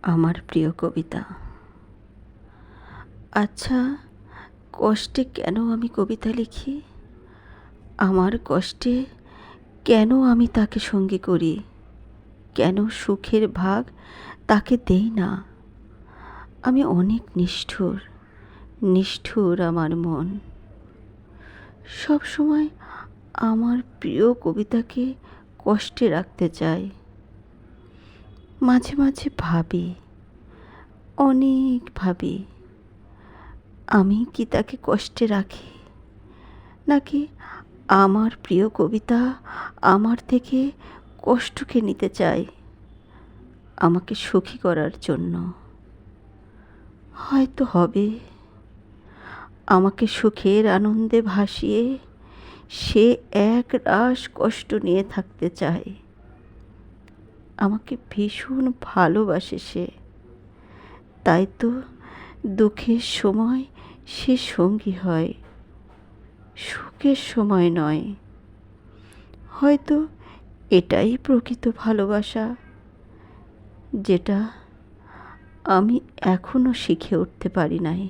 আমার প্রিয় কবিতা। আচ্ছা, কষ্টে কেন আমি কবিতা লিখি? আমার কষ্টে কেন আমি তাকে সঙ্গী করি? কেন সুখের ভাগ তাকে দেই না? আমি অনেক নিষ্ঠুর, নিষ্ঠুর আমার মন। সব সময় আমার প্রিয় কবিতাকে কষ্টে রাখতে চাই। মাঝে মাঝে ভাবি, অনেক ভাবি, আমি কি তাকে কষ্টে রাখি, নাকি আমার প্রিয় কবিতা আমার থেকে কষ্টকে নিতে চায় আমাকে সুখী করার জন্য? হয়তো হবে, আমাকে সুখের আনন্দে ভাসিয়ে সে এক রাশ কষ্ট নিয়ে থাকতে চায়। আমাকে ভীষণ ভালোবাসে সে, তাই তো দুঃখের সময় সে সঙ্গী হয়, সুখের সময় নয়। হয়তো এটাই প্রকৃত ভালোবাসা, যেটা আমি এখনো শিখে উঠতে পারি নাই।